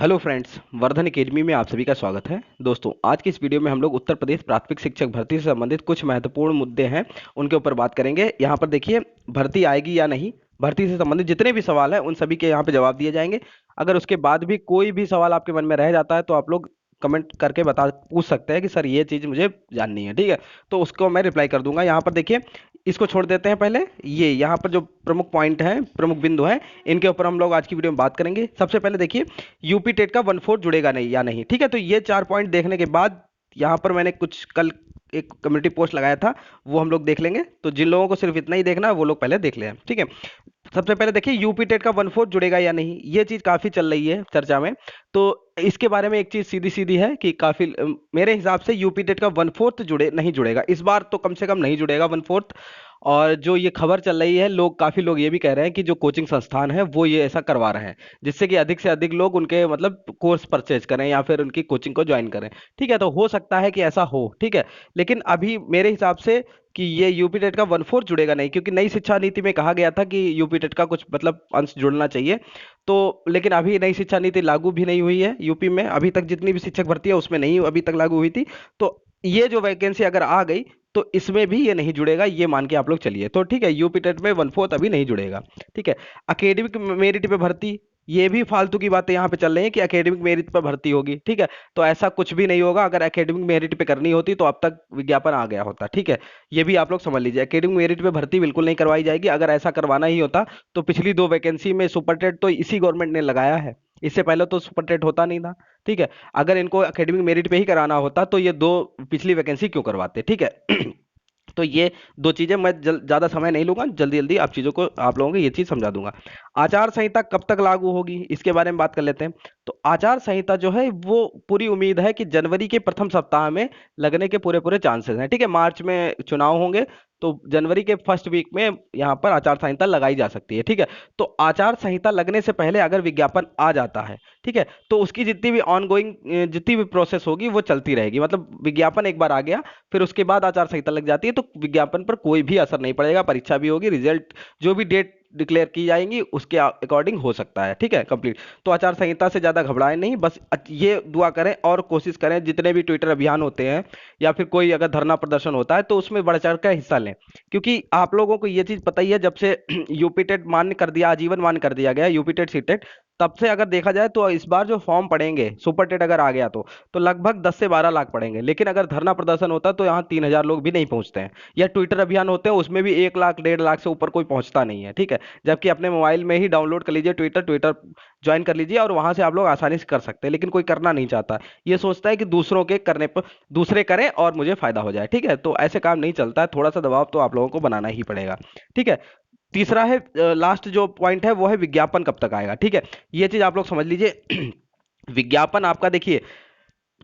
Hello friends, Vardhan academy में आप सभी का स्वागत है। दोस्तों, आज की इस वीडियो में हम लोग उत्तर प्रदेश प्राथमिक शिक्षक भर्ती से संबंधित कुछ महत्वपूर्ण मुद्दे हैं, उनके ऊपर बात करेंगे। यहाँ पर देखिए, भर्ती आएगी या नहीं, भर्ती से संबंधित जितने भी सवाल हैं उन सभी के यहाँ पे जवाब दिए जाएंगे। अगर उसके बाद भी कोई भी सवाल आपके मन में रह जाता है तो आप लोग कमेंट करके बता पूछ सकते हैं कि सर ये चीज़ मुझे जाननी है, ठीक है। तो उसको मैं रिप्लाई कर दूंगा। यहाँ पर देखिए, इसको छोड़ देते हैं। पहले ये यहाँ पर जो प्रमुख पॉइंट हैं, प्रमुख बिंदु हैं, इनके ऊपर हम लोग आज की वीडियो में बात करेंगे। सबसे पहले देखिए, यूपी टेट का 1/4 जुड़ेगा नहीं या नहीं, ठीक है। तो ये 4 पॉइंट देखने के बाद यहाँ पर मैंने कुछ कल एक कम्युनिटी पोस्ट लगाया था, वो हम लोग देख लेंगे। तो जिन लोगों को सिर्फ इतना ही देखना है वो लोग पहले देख लें, ठीक है। सबसे पहले देखिए, यूपी टेट का 1/4 जुड़ेगा या नहीं, ये चीज काफी चल रही है चर्चा में। तो इसके बारे में एक चीज सीधी सीधी है कि काफी मेरे हिसाब से यूपी टेट का 1/4 जुड़े नहीं जुड़ेगा इस बार, तो कम से कम नहीं जुड़ेगा 1/4। और जो ये खबर चल रही है, काफी लोग ये भी कह रहे हैं कि जो कोचिंग संस्थान है वो ये ऐसा करवा रहे हैं जिससे कि अधिक से अधिक लोग उनके मतलब कोर्स परचेज करें या फिर उनकी कोचिंग को ज्वाइन करें, ठीक है। तो हो सकता है कि ऐसा हो, ठीक है। लेकिन अभी मेरे हिसाब से कि ये यूपी टेट का 1/4 जुड़ेगा नहीं, क्योंकि नई शिक्षा नीति में कहा गया था कि यूपी टेट का कुछ मतलब अंश जुड़ना चाहिए। तो लेकिन अभी नई शिक्षा नीति लागू भी नहीं हुई है यूपी में, अभी तक जितनी भी शिक्षक भर्ती है उसमें नहीं अभी तक लागू हुई थी। तो ये जो वैकेंसी अगर आ गई तो इसमें भी ये नहीं जुड़ेगा, ये मान के आप लोग चलिए। तो ठीक है, यूपी टेट में 1/4 अभी नहीं जुड़ेगा, ठीक है। एकेडमिक मेरिट पे भर्ती, ये भी फालतू की बातें यहाँ पे चल रही है कि एकेडमिक मेरिट पर भर्ती होगी, ठीक है। तो ऐसा कुछ भी नहीं होगा। अगर एकेडमिक मेरिट पे करनी होती तो अब तक विज्ञापन आ गया होता, ठीक है। ये भी आप लोग समझ लीजिए, एकेडमिक मेरिट पे भर्ती बिल्कुल नहीं करवाई जाएगी। अगर ऐसा करवाना ही होता तो पिछली 2 वैकेंसी में सुपर टेट तो इसी गवर्नमेंट ने लगाया है, इससे पहले तो सुपर टेट होता नहीं था, ठीक है। अगर इनको एकेडमिक मेरिट पे ही कराना होता तो ये 2 पिछली वैकेंसी क्यों करवाते, ठीक है। तो ये 2 चीजें मैं ज्यादा समय नहीं लूंगा, जल्दी जल्दी आप चीजों को आप लोगों को ये चीज समझा दूंगा। आचार संहिता कब तक लागू होगी, इसके बारे में बात कर लेते हैं। तो आचार संहिता जो है वो पूरी उम्मीद है कि जनवरी के प्रथम सप्ताह में लगने के पूरे पूरे चांसेस हैं, ठीक है। मार्च में चुनाव होंगे तो जनवरी के फर्स्ट वीक में यहाँ पर आचार संहिता लगाई जा सकती है, ठीक है। तो आचार संहिता लगने से पहले अगर विज्ञापन आ जाता है, ठीक है, तो उसकी जितनी भी ऑनगोइंग जितनी भी प्रोसेस होगी वो चलती रहेगी। मतलब विज्ञापन एक बार आ गया, फिर उसके बाद आचार संहिता लग जाती है तो विज्ञापन पर कोई भी असर नहीं पड़ेगा। परीक्षा भी होगी, रिजल्ट जो भी डेट डिक्लेयर की जाएंगी उसके अकॉर्डिंग हो सकता है, ठीक है, कंप्लीट। तो आचार संहिता से ज्यादा घबराएं नहीं, बस ये दुआ करें और कोशिश करें जितने भी ट्विटर अभियान होते हैं या फिर कोई अगर धरना प्रदर्शन होता है तो उसमें बढ़ चढ़ कर हिस्सा लें। क्योंकि आप लोगों को ये चीज पता ही है, जब से यूपी टेट मान्य कर दिया, आजीवन मान्य कर दिया गया यूपी टेट सी टेट, तब से अगर देखा जाए तो इस बार जो फॉर्म पड़ेंगे सुपर टेट अगर आ गया तो लगभग 10 से 12 लाख पड़ेंगे। लेकिन अगर धरना प्रदर्शन होता तो यहाँ 3,000 लोग भी नहीं पहुंचते हैं। या ट्विटर अभियान होते हैं उसमें भी 1 लाख 1.5 लाख से ऊपर कोई पहुंचता नहीं है, ठीक है। जबकि अपने मोबाइल में ही डाउनलोड कर लीजिए ट्विटर, ज्वाइन कर लीजिए और वहां से आप लोग आसानी से कर सकते हैं। लेकिन कोई करना नहीं चाहता, ये सोचता है कि दूसरों के करने पर दूसरे करें और मुझे फायदा हो जाए, ठीक है। तो ऐसे काम नहीं चलता है, थोड़ा सा दबाव तो आप लोगों को बनाना ही पड़ेगा, ठीक है। तीसरा है, लास्ट जो पॉइंट है वो है विज्ञापन कब तक आएगा, ठीक है। ये चीज आप लोग समझ लीजिए। विज्ञापन आपका देखिए,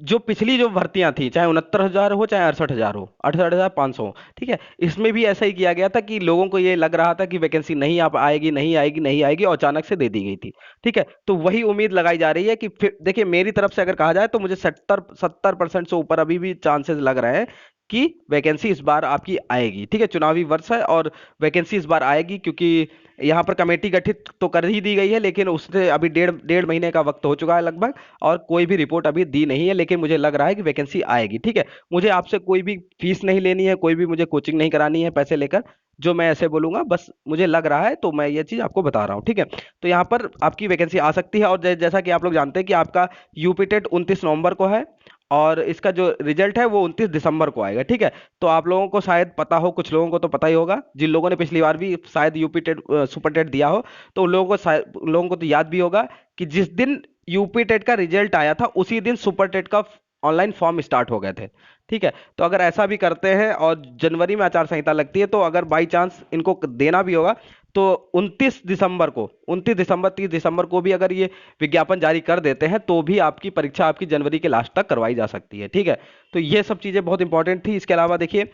जो पिछली जो भर्तियां थी, चाहे 69,000 हो चाहे 68,000 हो, 68,500 हो, ठीक है, इसमें भी ऐसा ही किया गया था कि लोगों को ये लग रहा था कि वैकेंसी नहीं आप आएगी नहीं आएगी नहीं आएगी, और अचानक से दे दी गई थी, ठीक है। तो वही उम्मीद लगाई जा रही है कि फिर देखिए, मेरी तरफ से अगर कहा जाए तो मुझे 70% से ऊपर अभी भी चांसेस लग रहे हैं कि वैकेंसी इस बार आपकी आएगी, ठीक है। चुनावी वर्ष है और वैकेंसी इस बार आएगी, क्योंकि यहाँ पर कमेटी गठित तो कर ही दी गई है, लेकिन उससे अभी डेढ़ डेढ़ महीने का वक्त हो चुका है लगभग, और कोई भी रिपोर्ट अभी दी नहीं है। लेकिन मुझे लग रहा है कि वैकेंसी आएगी, ठीक है। मुझे आपसे कोई भी फीस नहीं लेनी है, कोई भी मुझे कोचिंग नहीं करानी है पैसे लेकर, जो मैं ऐसे बोलूंगा बस मुझे लग रहा है तो मैं ये चीज आपको बता रहा हूँ, ठीक है। तो यहाँ पर आपकी वैकेंसी आ सकती है। और जैसा कि आप लोग जानते हैं कि आपका यूपी टेट 29 नवंबर को है और इसका जो रिजल्ट है वो 29 दिसंबर को आएगा, ठीक है। तो आप लोगों को शायद पता हो, कुछ लोगों को तो पता ही होगा, जिन लोगों ने पिछली बार भी शायद यूपी टेट सुपर टेट दिया हो, तो उन लोगों को तो याद भी होगा कि जिस दिन यूपी टेट का रिजल्ट आया था उसी दिन सुपर टेट का ऑनलाइन फॉर्म स्टार्ट हो गए थे, ठीक है। तो अगर ऐसा भी करते हैं और जनवरी में आचार संहिता लगती है, तो अगर बाई चांस इनको देना भी होगा तो 29 दिसंबर 30 दिसंबर को भी अगर ये विज्ञापन जारी कर देते हैं तो भी आपकी परीक्षा आपकी जनवरी के लास्ट तक करवाई जा सकती है, ठीक है। तो ये सब चीजें बहुत इंपॉर्टेंट थी। इसके अलावा देखिए,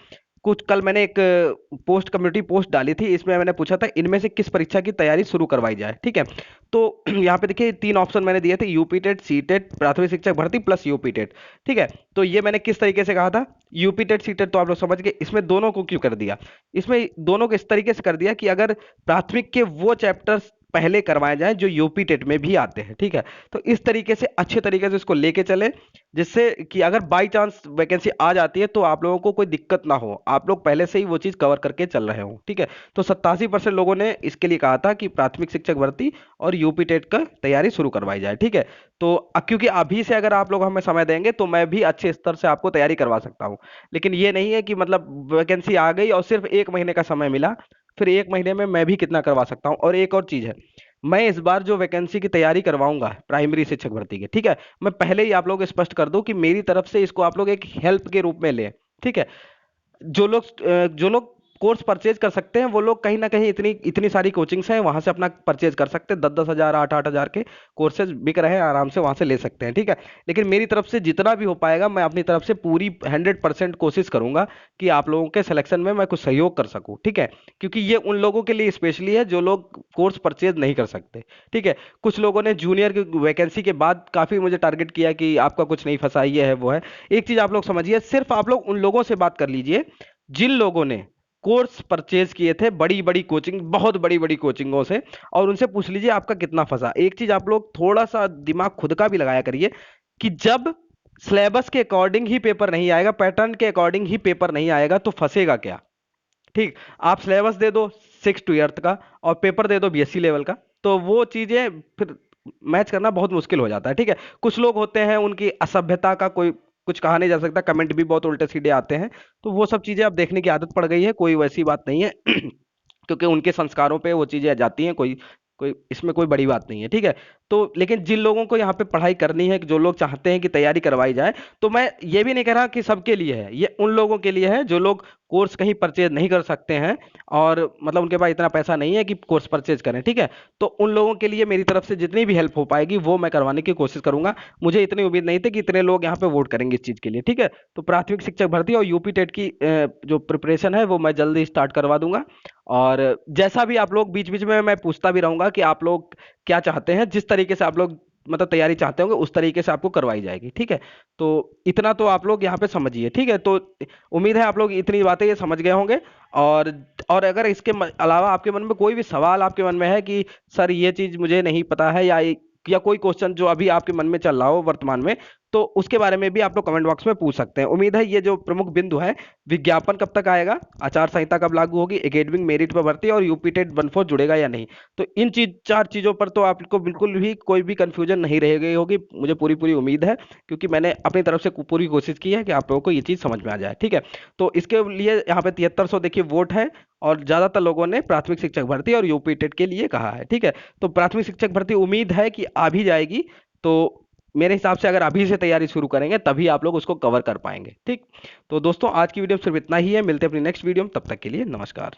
कुछ कल मैंने एक पोस्ट कम्युनिटी पोस्ट डाली थी, इसमें मैंने पूछा था इनमें से किस परीक्षा की तैयारी शुरू करवाई जाए, ठीक है। तो यहाँ पे देखिए 3 ऑप्शन मैंने दिए थे, यूपी टेट, सी टेट, प्राथमिक शिक्षक भर्ती प्लस यूपी टेट, ठीक है। तो ये मैंने किस तरीके से कहा था, यूपी टेट सी टेट तो आप लोग समझ गए। इसमें दोनों को क्यों कर दिया, इसमें दोनों को इस तरीके से कर दिया कि अगर प्राथमिक के वो चैप्टर्स पहले करवाए जाएं जो यूपी टेट में भी आते हैं, ठीक है। तो इस तरीके से अच्छे तरीके से इसको लेके चले, जिससे कि अगर बाई चांस वैकेंसी आ जाती है तो आप लोगों को कोई दिक्कत ना हो, आप लोग पहले से ही वो चीज कवर करके चल रहे हो, ठीक है। तो 87% लोगों ने इसके लिए कहा था कि प्राथमिक शिक्षक भर्ती और यूपी टेट का तैयारी शुरू करवाई जाए, ठीक है। तो क्योंकि अभी से अगर आप लोग हमें समय देंगे तो मैं भी अच्छे स्तर से आपको तैयारी करवा सकता हूँ। लेकिन ये नहीं है कि मतलब वैकेंसी आ गई और सिर्फ 1 महीने का समय मिला, फिर 1 महीने में मैं भी कितना करवा सकता हूँ। और एक और चीज है, मैं इस बार जो वैकेंसी की तैयारी करवाऊंगा प्राइमरी शिक्षक भर्ती के, ठीक है, मैं पहले ही आप लोग स्पष्ट कर दूं कि मेरी तरफ से इसको आप लोग एक हेल्प के रूप में लें, ठीक है। जो लोग कोर्स परचेज कर सकते हैं वो लोग कहीं ना कहीं इतनी इतनी सारी कोचिंग्स हैं, वहां से अपना परचेज कर सकते हैं। 10-10 हज़ार 8-8 हज़ार के कोर्सेज बिक रहे हैं, आराम से वहां से ले सकते हैं, ठीक है। लेकिन मेरी तरफ से जितना भी हो पाएगा मैं अपनी तरफ से पूरी 100% कोशिश करूंगा कि आप लोगों के सिलेक्शन में मैं कुछ सहयोग कर सकूं, ठीक है। क्योंकि ये उन लोगों के लिए स्पेशली है जो लोग कोर्स परचेज नहीं कर सकते, ठीक है। कुछ लोगों ने जूनियर की वैकेंसी के बाद काफी मुझे टारगेट किया कि आपका कुछ नहीं फंसा, ये है वो है। एक चीज आप लोग समझिए, सिर्फ आप लोग उन लोगों से बात कर लीजिए जिन लोगों ने कोर्स परचेज किए थे बड़ी बड़ी कोचिंग, बहुत बड़ी बड़ी कोचिंगों से, और उनसे पूछ लीजिए आपका कितना फंसा। एक चीज आप लोग थोड़ा सा दिमाग खुद का भी लगाया करिए कि जब सिलेबस के अकॉर्डिंग ही पेपर नहीं आएगा, पैटर्न के अकॉर्डिंग ही पेपर नहीं आएगा, तो फंसेगा क्या? ठीक, आप सिलेबस दे दो 6 to 8 का और पेपर दे दो बीएससी लेवल का, तो वो चीजें फिर मैच करना बहुत मुश्किल हो जाता है, ठीक है। कुछ लोग होते हैं उनकी असभ्यता का कोई कुछ कहा नहीं जा सकता, कमेंट भी बहुत उल्टे सीधे आते हैं, तो वो सब चीजें अब देखने की आदत पड़ गई है, कोई वैसी बात नहीं है क्योंकि उनके संस्कारों पे वो चीजें जाती हैं, कोई कोई इसमें कोई बड़ी बात नहीं है, ठीक है। तो लेकिन जिन लोगों को यहाँ पे पढ़ाई करनी है, जो लोग चाहते हैं कि तैयारी करवाई जाए, तो मैं ये भी नहीं कह रहा कि सबके लिए है, ये उन लोगों के लिए है जो लोग कोर्स कहीं परचेज नहीं कर सकते हैं और मतलब उनके पास इतना पैसा नहीं है कि कोर्स परचेज करें, ठीक है। तो उन लोगों के लिए मेरी तरफ से जितनी भी हेल्प हो पाएगी वो मैं करवाने की कोशिश करूंगा। मुझे इतनी उम्मीद नहीं थी कि इतने लोग यहाँ पे वोट करेंगे इस चीज के लिए, ठीक है। तो प्राथमिक शिक्षक भर्ती और यूपी टेट की जो प्रिपरेशन है वो मैं जल्दी स्टार्ट करवा दूंगा। और जैसा भी आप लोग बीच बीच में मैं पूछता भी रहूंगा कि आप लोग क्या चाहते हैं, जिस तरीके से आप लोग मतलब तैयारी चाहते होंगे उस तरीके से आपको करवाई जाएगी, ठीक है। तो इतना तो आप लोग यहाँ पे समझिए, ठीक है। तो उम्मीद है आप लोग इतनी बातें ये समझ गए होंगे। और और अगर इसके अलावा आपके मन में कोई भी सवाल आपके मन में है कि सर ये चीज मुझे नहीं पता है, या कोई क्वेश्चन जो अभी आपके मन में चल रहा हो वर्तमान में, तो उसके बारे में भी आप लोग कमेंट बॉक्स में पूछ सकते हैं। उम्मीद है ये जो प्रमुख बिंदु है, विज्ञापन कब तक आएगा, आचार संहिता कब लागू होगी, एकेडमिक मेरिट पर भर्ती और यूपी टेट 1-4 जुड़ेगा या नहीं, तो इन चीज 4 चीजों पर तो आपको बिल्कुल भी कोई भी कंफ्यूजन नहीं रह गई होगी, मुझे पूरी पूरी उम्मीद है, क्योंकि मैंने अपनी तरफ से पूरी कोशिश की है कि आप लोगों को ये चीज समझ में आ जाए, ठीक है। तो इसके लिए यहाँ पे 7300 देखिए वोट है, और ज्यादातर लोगों ने प्राथमिक शिक्षक भर्ती और यूपी टेट के लिए कहा है, ठीक है। तो प्राथमिक शिक्षक भर्ती उम्मीद है कि आ भी जाएगी, तो मेरे हिसाब से अगर अभी से तैयारी शुरू करेंगे तभी आप लोग उसको कवर कर पाएंगे, ठीक। तो दोस्तों आज की वीडियो सिर्फ इतना ही है, मिलते हैं अपनी नेक्स्ट वीडियो में, तब तक के लिए नमस्कार।